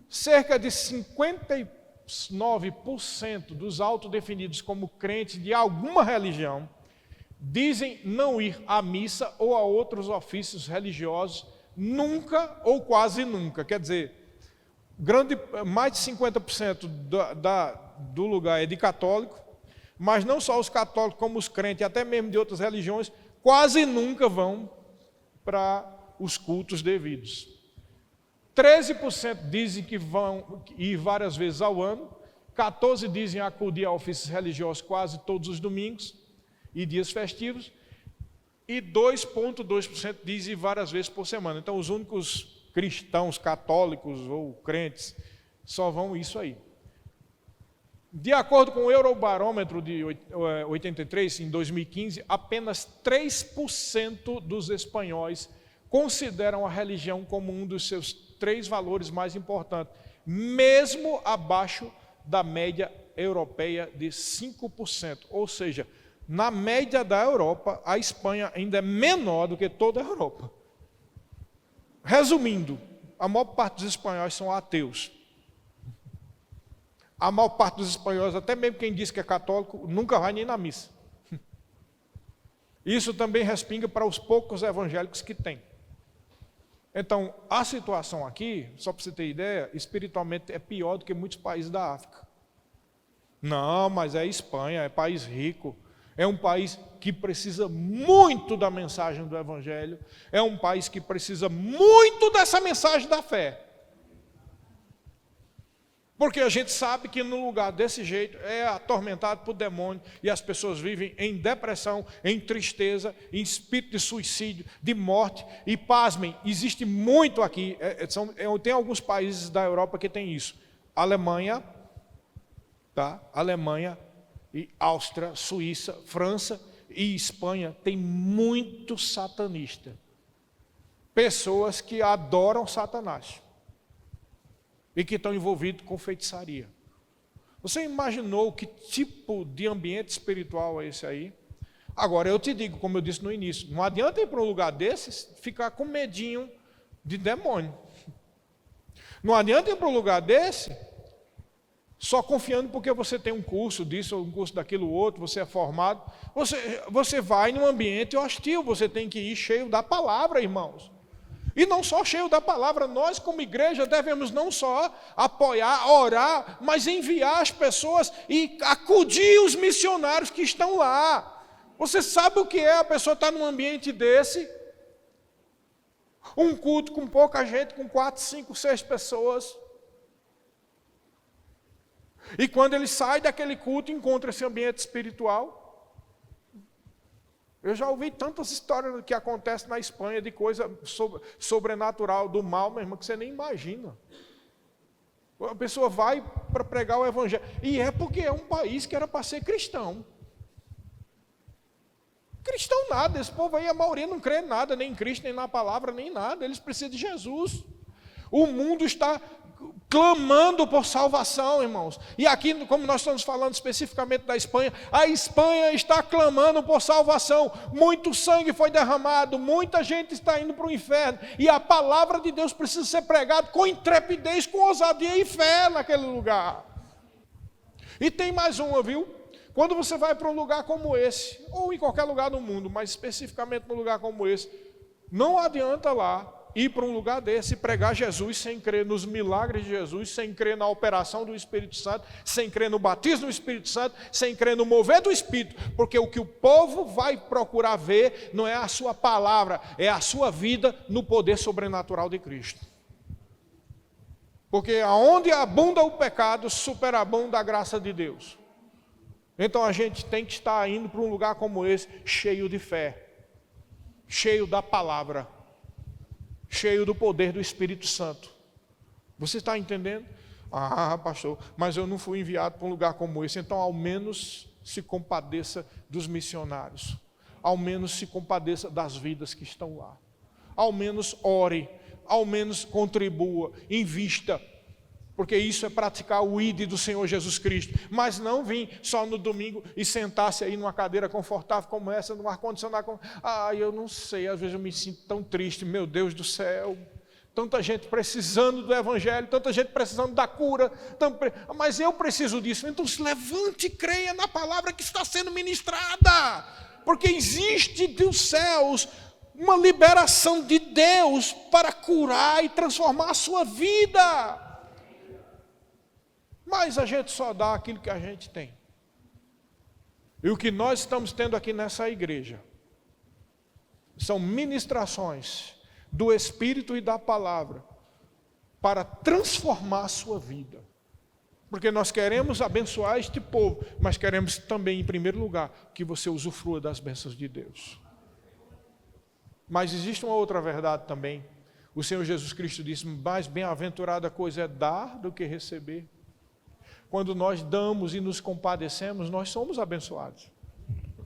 Cerca de 59% dos autodefinidos como crentes de alguma religião dizem não ir à missa ou a outros ofícios religiosos nunca ou quase nunca. Quer dizer, mais de 50% do lugar é de católico, mas não só os católicos como os crentes, até mesmo de outras religiões, quase nunca vão para os cultos devidos. 13% dizem que vão ir várias vezes ao ano, 14% dizem acudir a ofícios religiosos quase todos os domingos e dias festivos, e 2,2% dizem várias vezes por semana. Então, os únicos cristãos, católicos ou crentes, só vão isso aí. De acordo com o Eurobarômetro de 83, em 2015, apenas 3% dos espanhóis consideram a religião como um dos seus 3 valores mais importantes, mesmo abaixo da média europeia de 5%. Ou seja, na média da Europa, a Espanha ainda é menor do que toda a Europa. Resumindo, a maior parte dos espanhóis são ateus. A maior parte dos espanhóis, até mesmo quem diz que é católico, nunca vai nem na missa. Isso também respinga para os poucos evangélicos que tem. Então, a situação aqui, só para você ter ideia, espiritualmente é pior do que muitos países da África. Não, mas é Espanha, é país rico, é um país que precisa muito da mensagem do Evangelho, é um país que precisa muito dessa mensagem da fé. Porque a gente sabe que no lugar desse jeito é atormentado por demônio e as pessoas vivem em depressão, em tristeza, em espírito de suicídio, de morte. E pasmem, existe muito aqui, tem alguns países da Europa que tem isso. Alemanha, tá? Alemanha e Áustria, Suíça, França e Espanha tem muito satanista. Pessoas que adoram Satanás e que estão envolvidos com feitiçaria. Você imaginou que tipo de ambiente espiritual é esse aí? Agora, eu te digo, como eu disse no início, não adianta ir para um lugar desses ficar com medinho de demônio. Não adianta ir para um lugar desse só confiando porque você tem um curso disso ou um curso daquilo outro, você é formado. Você vai num ambiente hostil, você tem que ir cheio da palavra, irmãos. E não só cheio da palavra, nós como igreja devemos não só apoiar, orar, mas enviar as pessoas e acudir os missionários que estão lá. Você sabe o que é a pessoa estar num ambiente desse? Um culto com pouca gente, com 4, 5, 6 pessoas. E quando ele sai daquele culto, encontra esse ambiente espiritual. Eu já ouvi tantas histórias que acontecem na Espanha de coisa sobrenatural, do mal, meu irmão, que você nem imagina. A pessoa vai para pregar o evangelho. E é porque é um país que era para ser cristão. Cristão nada, esse povo aí, a maioria não crê em nada, nem em Cristo, nem na palavra, nem em nada. Eles precisam de Jesus. O mundo está clamando por salvação, irmãos. E aqui, como nós estamos falando especificamente da Espanha, a Espanha está clamando por salvação. Muito sangue foi derramado, muita gente está indo para o inferno. E a palavra de Deus precisa ser pregada com intrepidez, com ousadia e fé naquele lugar. E tem mais uma, viu? Quando você vai para um lugar como esse, ou em qualquer lugar do mundo, mas especificamente num lugar como esse, não adianta lá ir para um lugar desse e pregar Jesus sem crer nos milagres de Jesus, sem crer na operação do Espírito Santo, sem crer no batismo do Espírito Santo, sem crer no mover do Espírito, porque o que o povo vai procurar ver não é a sua palavra, é a sua vida no poder sobrenatural de Cristo. Porque aonde abunda o pecado, superabunda a graça de Deus. Então a gente tem que estar indo para um lugar como esse, cheio de fé, cheio da palavra, cheio do poder do Espírito Santo. Você está entendendo? Ah, pastor, mas eu não fui enviado para um lugar como esse. Então ao menos se compadeça dos missionários, ao menos se compadeça das vidas que estão lá, ao menos ore, ao menos contribua, invista, porque isso é praticar o ID do Senhor Jesus Cristo. Mas não vir só no domingo e sentar-se aí numa cadeira confortável como essa, num ar-condicionado. Eu não sei, às vezes eu me sinto tão triste, meu Deus do céu. Tanta gente precisando do Evangelho, tanta gente precisando da cura, mas eu preciso disso. Então se levante e creia na palavra que está sendo ministrada, porque existe dos céus uma liberação de Deus para curar e transformar a sua vida. Mas a gente só dá aquilo que a gente tem. E o que nós estamos tendo aqui nessa igreja são ministrações do Espírito e da palavra para transformar a sua vida. Porque nós queremos abençoar este povo, mas queremos também, em primeiro lugar, que você usufrua das bênçãos de Deus. Mas existe uma outra verdade também. O Senhor Jesus Cristo disse: mais bem-aventurada coisa é dar do que receber. Quando nós damos e nos compadecemos, nós somos abençoados.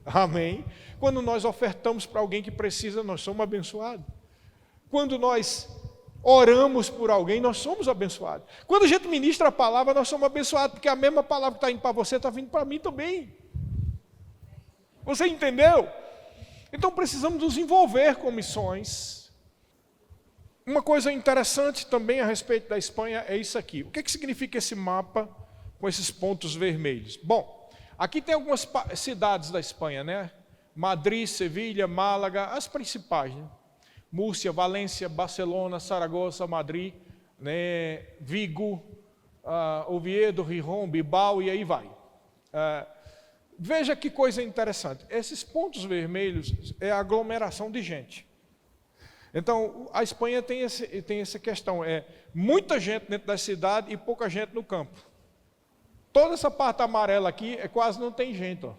Amém? Quando nós ofertamos para alguém que precisa, nós somos abençoados. Quando nós oramos por alguém, nós somos abençoados. Quando a gente ministra a palavra, nós somos abençoados, porque a mesma palavra que está indo para você, está vindo para mim também. Você entendeu? Então precisamos nos envolver com missões. Uma coisa interessante também a respeito da Espanha é isso aqui. O que significa esse mapa com esses pontos vermelhos? Bom, aqui tem algumas cidades da Espanha, né? Madrid, Sevilha, Málaga, as principais, né? Múrcia, Valência, Barcelona, Saragoça, Madrid, né? Vigo, Oviedo, Gijón, Bilbao e aí vai. Veja que coisa interessante. Esses pontos vermelhos é a aglomeração de gente. Então, a Espanha tem essa questão, muita gente dentro da cidade e pouca gente no campo. Toda essa parte amarela aqui quase não tem gente. Ó.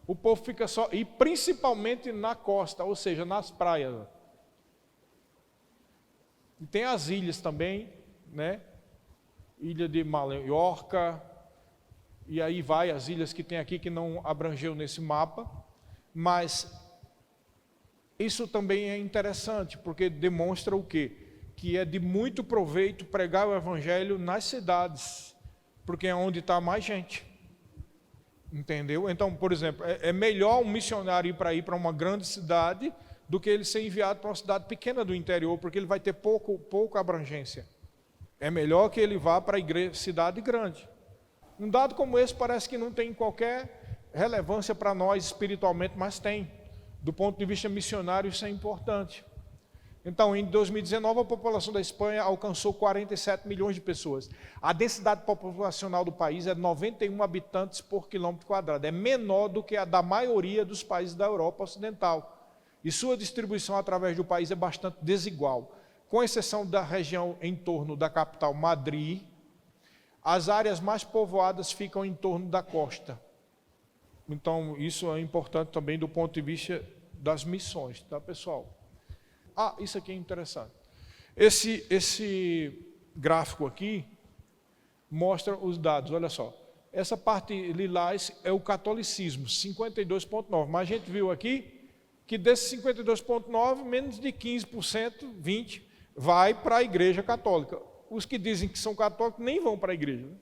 O povo fica só, e principalmente na costa, ou seja, nas praias. Ó. E tem as ilhas também, né? Ilha de Mallorca, e aí vai as ilhas que tem aqui que não abrangeu nesse mapa, mas isso também é interessante, porque demonstra o quê? Que é de muito proveito pregar o Evangelho nas cidades, porque é onde está mais gente, entendeu? Então, por exemplo, é melhor um missionário ir para uma grande cidade do que ele ser enviado para uma cidade pequena do interior, porque ele vai ter pouca abrangência. É melhor que ele vá para a cidade grande. Um dado como esse parece que não tem qualquer relevância para nós espiritualmente, mas tem. Do ponto de vista missionário, isso é importante. Então, em 2019, a população da Espanha alcançou 47 milhões de pessoas. A densidade populacional do país é 91 habitantes por quilômetro quadrado. É menor do que a da maioria dos países da Europa Ocidental. E sua distribuição através do país é bastante desigual. Com exceção da região em torno da capital Madrid, as áreas mais povoadas ficam em torno da costa. Então, isso é importante também do ponto de vista das missões, tá, pessoal? Isso aqui é interessante. Esse gráfico aqui mostra os dados, olha só. Essa parte lilás é o catolicismo, 52,9%. Mas a gente viu aqui que desses 52,9%, menos de 15%, 20%, vai para a igreja católica. Os que dizem que são católicos nem vão para a igreja. Né?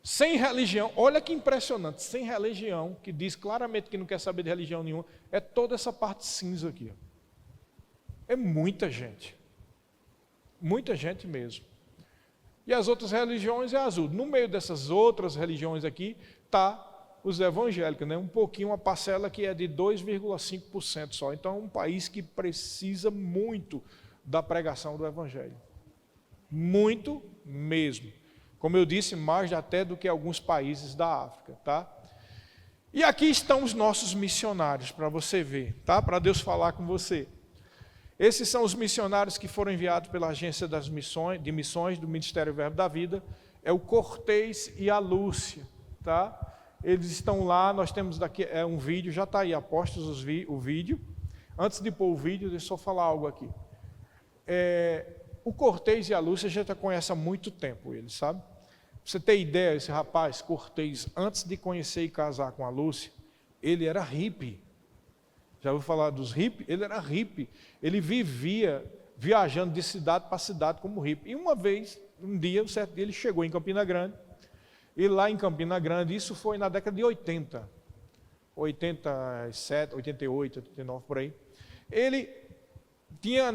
Sem religião, olha que impressionante, sem religião, que diz claramente que não quer saber de religião nenhuma, é toda essa parte cinza aqui. É muita gente mesmo. E as outras religiões é azul. No meio dessas outras religiões aqui, está os evangélicos, né? Um pouquinho, uma parcela que é de 2,5% só. Então é um país que precisa muito da pregação do evangelho. Muito mesmo. Como eu disse, mais até do que alguns países da África, tá? E aqui estão os nossos missionários, para você ver, tá? Para Deus falar com você. Esses são os missionários que foram enviados pela Agência de Missões do Ministério Verbo da Vida. É o Cortês e a Lúcia, tá? Eles estão lá, nós temos daqui um vídeo, já está aí, apostos o vídeo. Antes de pôr o vídeo, deixa eu só falar algo aqui. O Cortês e a Lúcia a gente já conhece há muito tempo, eles, sabe? Pra você ter ideia, esse rapaz, Cortês, antes de conhecer e casar com a Lúcia, ele era hippie. Já ouviu falar dos hippies? Ele era hippie. Ele vivia viajando de cidade para cidade como hippie. E um dia, um certo dia, ele chegou em Campina Grande. E lá em Campina Grande, isso foi na década de 80. 87, 88, 89, por aí. Ele tinha,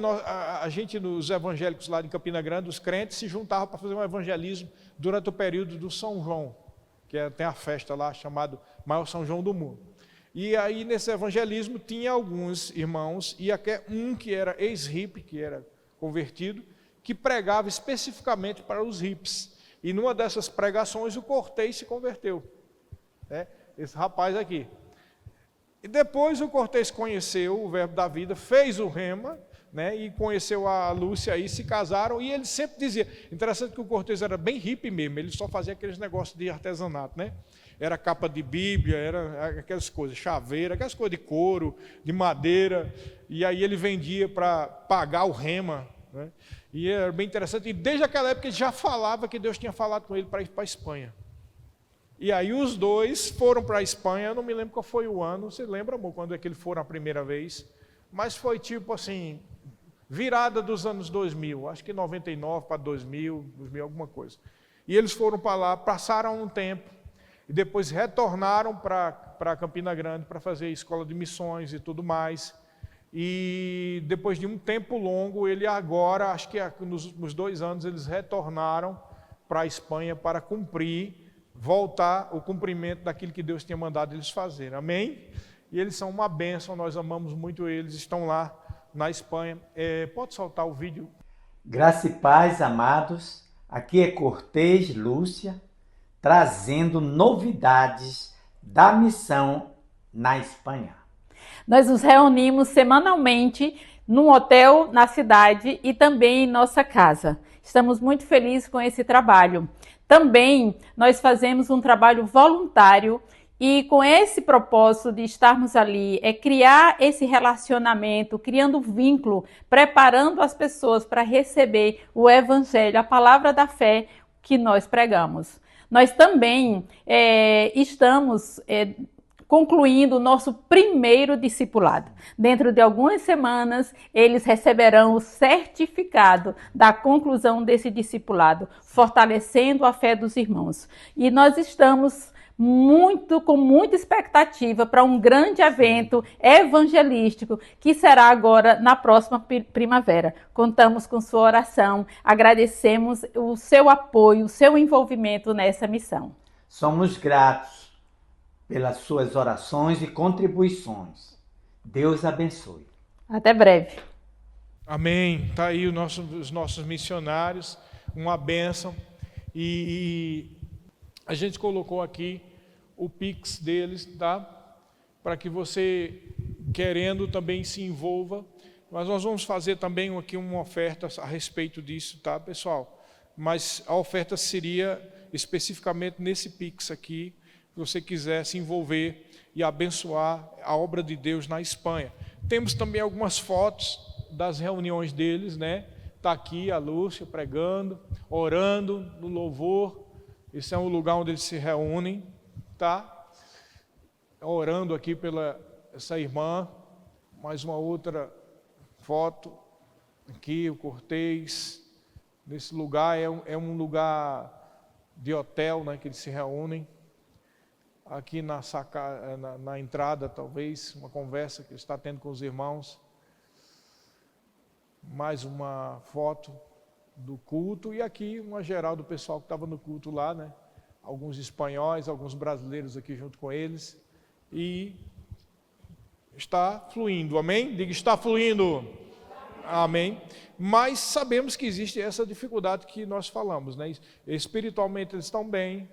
a gente, nos evangélicos lá de Campina Grande, os crentes se juntavam para fazer um evangelismo durante o período do São João, que tem a festa lá chamada Maior São João do Mundo. E aí, nesse evangelismo, tinha alguns irmãos, e até um que era ex-hippie, que era convertido, que pregava especificamente para os hippies. E numa dessas pregações, o Cortês se converteu. Né? Esse rapaz aqui. E depois o Cortês conheceu o Verbo da Vida, fez o rema, né? E conheceu a Lúcia aí, se casaram, e ele sempre dizia, interessante que o Cortês era bem hippie mesmo, ele só fazia aqueles negócios de artesanato, né? Era capa de Bíblia, era aquelas coisas, chaveira, aquelas coisas de couro, de madeira, e aí ele vendia para pagar o rema, né? E era bem interessante, e desde aquela época ele já falava que Deus tinha falado com ele para ir para a Espanha. E aí os dois foram para a Espanha, eu não me lembro qual foi o ano, você lembra, amor, quando é que eles foram a primeira vez? Mas foi tipo assim, virada dos anos 2000, acho que 99 para 2000, alguma coisa. E eles foram para lá, passaram um tempo, e depois retornaram para Campina Grande para fazer escola de missões e tudo mais. E depois de um tempo longo, ele agora, acho que nos últimos 2 anos, eles retornaram para a Espanha para voltar o cumprimento daquilo que Deus tinha mandado eles fazerem. Amém? E eles são uma bênção, nós amamos muito eles, estão lá na Espanha. Pode soltar o vídeo? Graça e paz, amados. Aqui é Cortês Lúcia, trazendo novidades da missão na Espanha. Nós nos reunimos semanalmente num hotel na cidade e também em nossa casa. Estamos muito felizes com esse trabalho. Também nós fazemos um trabalho voluntário e com esse propósito de estarmos ali, criar esse relacionamento, criando vínculo, preparando as pessoas para receber o Evangelho, a palavra da fé que nós pregamos. Nós também estamos concluindo o nosso primeiro discipulado. Dentro de algumas semanas, eles receberão o certificado da conclusão desse discipulado, fortalecendo a fé dos irmãos. E nós estamos com muita expectativa para um grande evento evangelístico que será agora na próxima primavera. Contamos com sua oração, agradecemos o seu apoio, o seu envolvimento nessa missão. Somos gratos pelas suas orações e contribuições. Deus abençoe. Até breve. Amém. Está aí os nossos missionários, uma bênção. E a gente colocou aqui o Pix deles, tá? Para que você, querendo, também se envolva. Mas nós vamos fazer também aqui uma oferta a respeito disso, tá, pessoal? Mas a oferta seria especificamente nesse Pix aqui, você quiser se envolver e abençoar a obra de Deus na Espanha. Temos também algumas fotos das reuniões deles, né? Está aqui a Lúcia pregando, orando no louvor. Esse é um lugar onde eles se reúnem, tá? Orando aqui pela essa irmã. Mais uma outra foto aqui, o Cortez. Nesse lugar é um lugar de hotel, né, que eles se reúnem. Aqui na entrada, talvez, uma conversa que ele está tendo com os irmãos. Mais uma foto do culto. E aqui uma geral do pessoal que estava no culto lá, né? Alguns espanhóis, alguns brasileiros aqui junto com eles. E está fluindo, amém? Diga, está fluindo. Amém. Mas sabemos que existe essa dificuldade que nós falamos, né? Espiritualmente eles estão bem,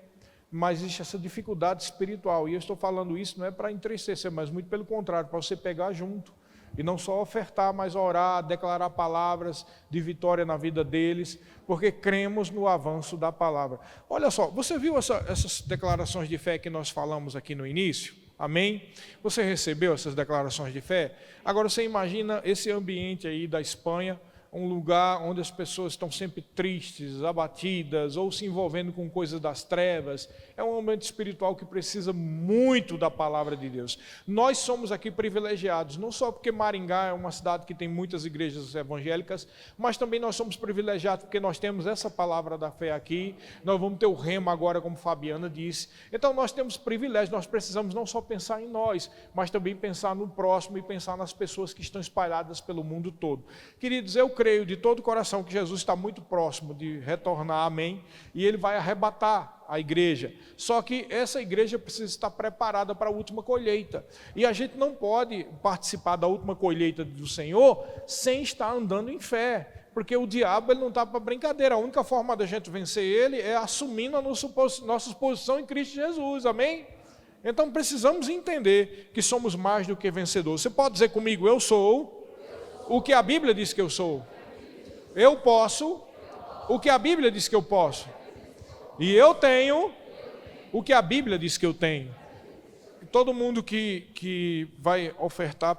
mas existe essa dificuldade espiritual. E eu estou falando isso não é para entristecer, mas muito pelo contrário, para você pegar junto. E não só ofertar, mas orar, declarar palavras de vitória na vida deles, porque cremos no avanço da palavra. Olha só, você viu essas declarações de fé que nós falamos aqui no início? Amém? Você recebeu essas declarações de fé? Agora você imagina esse ambiente aí da Espanha, um lugar onde as pessoas estão sempre tristes, abatidas, ou se envolvendo com coisas das trevas. É um ambiente espiritual que precisa muito da palavra de Deus. Nós somos aqui privilegiados, não só porque Maringá é uma cidade que tem muitas igrejas evangélicas, mas também nós somos privilegiados porque nós temos essa palavra da fé aqui. Nós vamos ter o rema agora, como Fabiana disse. Então nós temos privilégio, nós precisamos não só pensar em nós, mas também pensar no próximo e pensar nas pessoas que estão espalhadas pelo mundo todo. Queridos, eu creio de todo o coração que Jesus está muito próximo de retornar, amém, e Ele vai arrebatar a igreja, só que essa igreja precisa estar preparada para a última colheita, e a gente não pode participar da última colheita do Senhor sem estar andando em fé, porque o diabo ele não está para brincadeira. A única forma da gente vencer ele é assumindo a nossa posição em Cristo Jesus, amém? Então precisamos entender que somos mais do que vencedores. Você pode dizer comigo, eu sou o que a Bíblia diz que eu sou. Eu posso o que a Bíblia diz que eu posso. E eu tenho o que a Bíblia diz que eu tenho. E todo mundo que vai ofertar,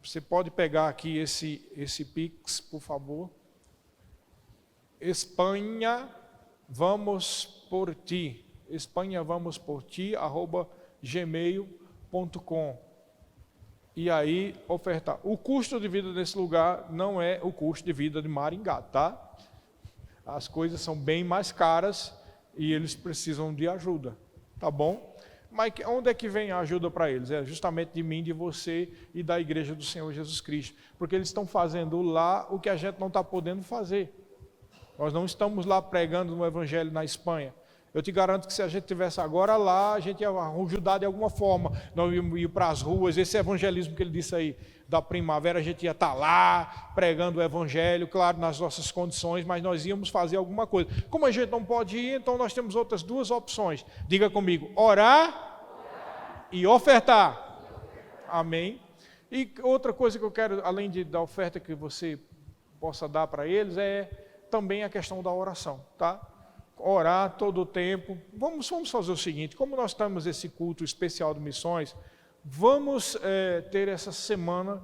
você pode pegar aqui esse Pix, por favor. Espanha, vamos por ti. Espanha, vamos por ti, @gmail.com. E aí, ofertar. O custo de vida desse lugar não é o custo de vida de Maringá, tá? As coisas são bem mais caras e eles precisam de ajuda, tá bom? Mas onde é que vem a ajuda para eles? É justamente de mim, de você e da igreja do Senhor Jesus Cristo. Porque eles estão fazendo lá o que a gente não está podendo fazer. Nós não estamos lá pregando no Evangelho na Espanha. Eu te garanto que se a gente estivesse agora lá, a gente ia ajudar de alguma forma. Nós íamos ir para as ruas, esse evangelismo que ele disse aí, da primavera, a gente ia estar lá, pregando o evangelho, claro, nas nossas condições, mas nós íamos fazer alguma coisa. Como a gente não pode ir, então nós temos outras duas opções. Diga comigo, orar e ofertar. Amém? E outra coisa que eu quero, além da oferta que você possa dar para eles, é também a questão da oração, tá? Orar todo o tempo. Vamos fazer o seguinte, como nós temos esse culto especial de missões, vamos ter essa semana,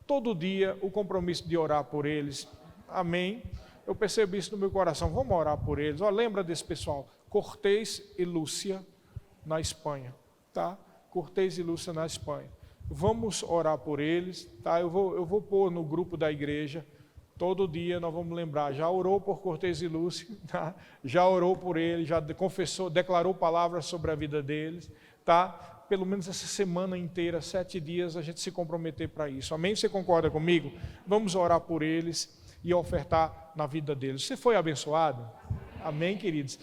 todo dia, o compromisso de orar por eles. Amém? Eu percebi isso no meu coração, vamos orar por eles. Lembra desse pessoal, Cortez e Lúcia na Espanha, tá? Cortez e Lúcia na Espanha. Vamos orar por eles, tá? Eu vou pôr no grupo da igreja. Todo dia nós vamos lembrar, já orou por Cortez e Lúcia, tá? Já orou por eles, já confessou, declarou palavras sobre a vida deles, tá? Pelo menos essa semana inteira, 7 dias, a gente se comprometer para isso. Amém? Você concorda comigo? Vamos orar por eles e ofertar na vida deles. Você foi abençoado? Amém, queridos?